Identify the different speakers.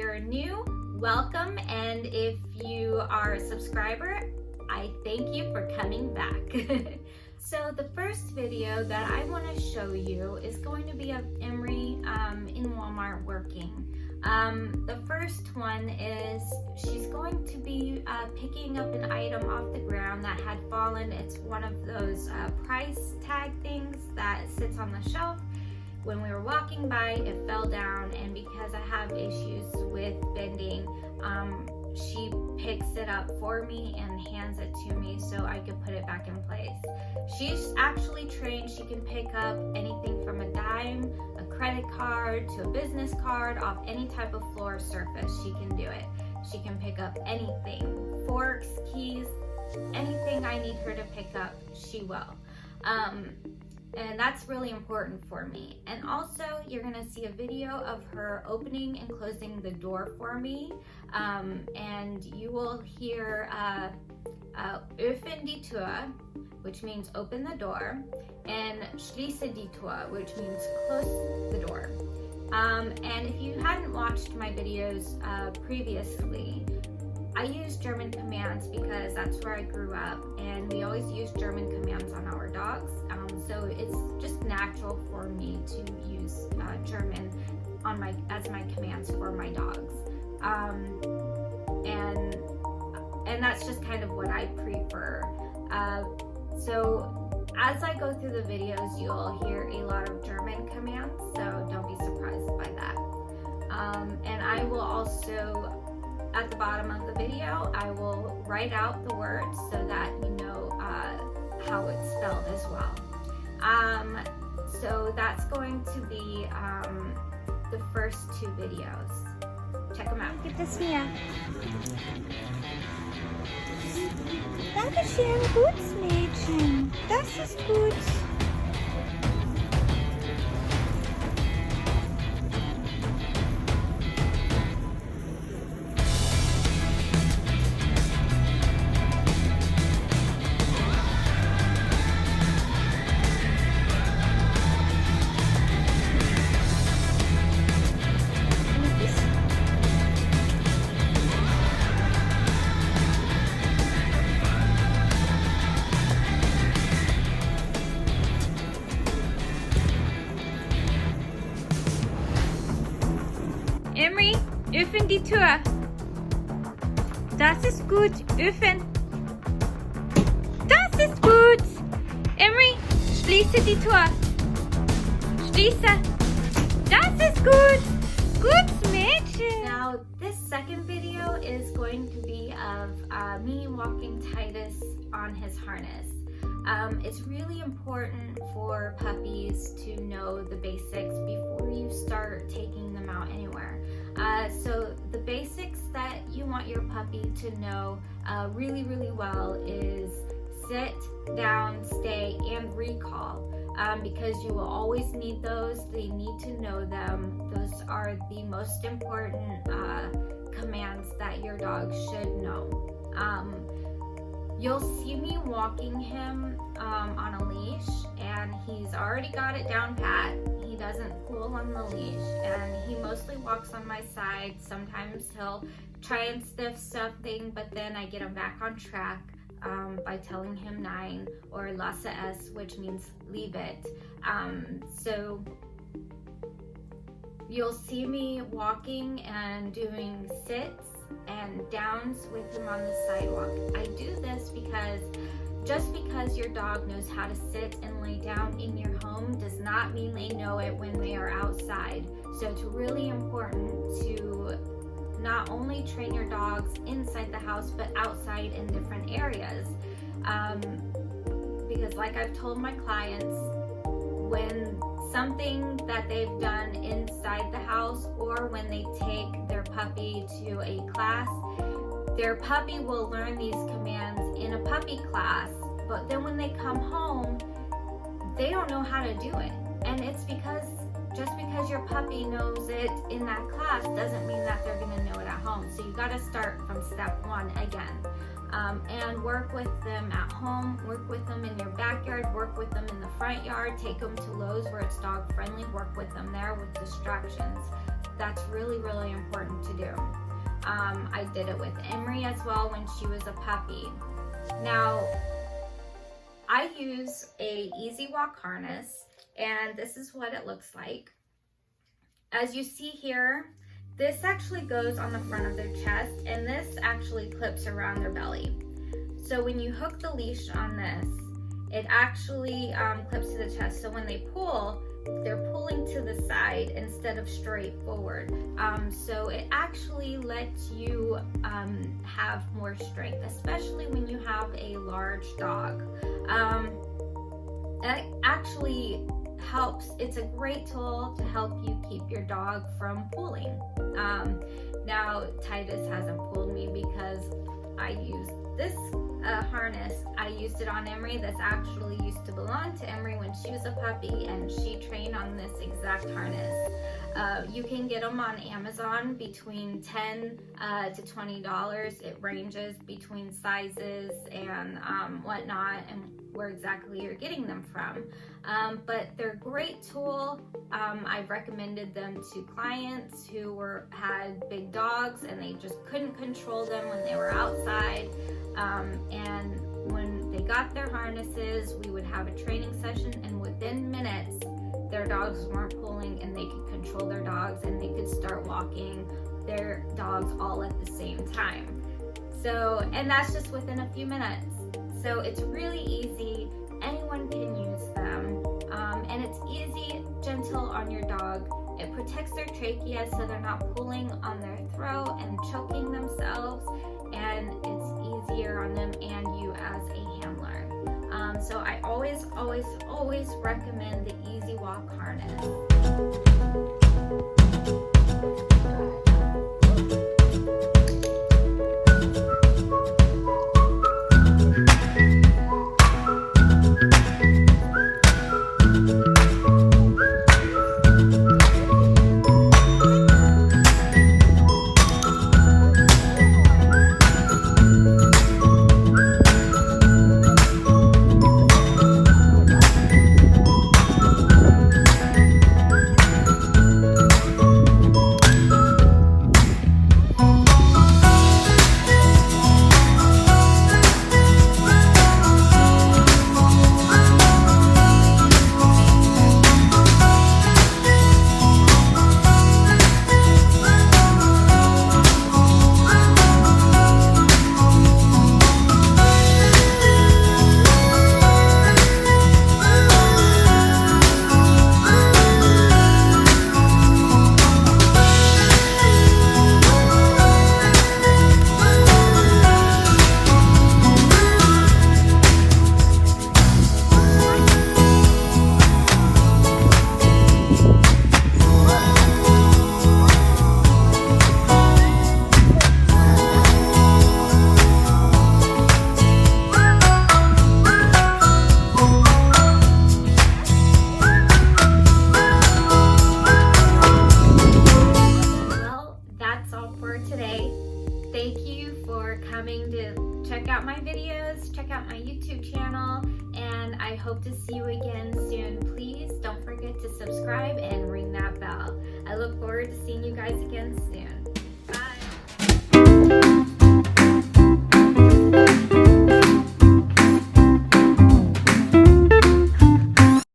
Speaker 1: you're new, welcome, and if you are a subscriber, I thank you for coming back. So the first video that I want to show you is going to be of Emery in Walmart working. The first one is she's going to be picking up an item off the ground that had fallen. It's one of those price tag things that sits on the shelf. When we were walking by, it fell down, and because I have issues with bending, she picks it up for me and hands it to me so I could put it back in place. She's actually trained. She can pick up anything from a dime, a credit card, to a business card off any type of floor surface. She can do it. She can pick up anything, forks, keys, anything I need her to pick up, she will. And that's really important for me. And also, you're gonna see a video of her opening and closing the door for me. And you will hear öffne die Tür, which means open the door, and schließe die Tür, which means close the door. And if you hadn't watched my videos previously, I use German commands because that's where I grew up, and we always use German commands on our dogs. So it's just natural for me to use German as my commands for my dogs. And that's just kind of what I prefer. So as I go through the videos, you'll hear a lot of German commands, so don't be surprised by that. And I will also, at the bottom of the video, I will write out the words so that you know how it's spelled as well. So that's going to be the first two videos. Check them out.
Speaker 2: Gib es mir. Dankeschön, gut, Mädchen. Das ist gut.
Speaker 1: Emery, öffne die Tür. Das ist gut. Öffne. Das ist gut. Emery, schließe die Tür. Schließe. Das ist gut. Gut, Mädchen. Now, this second video is going to be of me walking Titus on his harness. It's really important for puppies to know the basics before you start taking them out anywhere. So the basics that you want your puppy to know really well is sit, down, stay, and recall, because you will always need those. They need to know them. Those are the most important commands that your dog should know. You'll see me walking him on a leash, and he's already got it down pat. He doesn't pull on the leash, and he mostly walks on my side. Sometimes he'll try and sniff something, but then I get him back on track by telling him nein, or lasse es, which means leave it. So you'll see me walking and doing sits and downs with him on the sidewalk. I do this because just because your dog knows how to sit and lay down in your home does not mean they know it when they are outside. So it's really important to not only train your dogs inside the house but outside in different areas. Because like I've told my clients, when something that they've done inside the house, or when they take their puppy to a class, their puppy will learn these commands in a puppy class, but then when they come home, they don't know how to do it. And it's because just because your puppy knows it in that class doesn't mean that they're gonna know it at home. So you gotta start from step one again. And work with them at home, work with them in your backyard, work with them in the front yard, take them to Lowe's where it's dog friendly, work with them there with distractions. That's really, really important to do. I did it with Emery as well when she was a puppy. Now, I use a Easy Walk harness, and this is what it looks like. As you see here, this actually goes on the front of their chest, and this actually clips around their belly. So when you hook the leash on this, it actually clips to the chest. So when they pull, they're pulling to the side instead of straight forward. So it actually lets you have more strength, especially when you have a large dog. It actually helps. It's a great tool to help you keep your dog from pulling. Now, Titus hasn't pulled me because I used this harness. I used it on Emery. This actually used to belong to Emery when she was a puppy, and she trained on this exact harness. You can get them on Amazon between $10 to $20. It ranges between sizes and whatnot, and where exactly you're getting them from. But they're a great tool. I've recommended them to clients who had big dogs and they just couldn't control them when they were outside. And when they got their harnesses, we would have a training session, and within minutes, their dogs weren't pulling and they could control their dogs and they could start walking their dogs all at the same time. So, and that's just within a few minutes. So it's really easy. Anyone can use them. And it's easy, gentle on your dog. It protects their trachea so they're not pulling on their throat and choking themselves. And it's easier on them and you as a handler. So I always recommend the Easy Walk harness. Thank you for coming to check out my videos, check out my YouTube channel, and I hope to see you again soon. Please don't forget to subscribe and ring that bell. I look forward to seeing you guys again soon.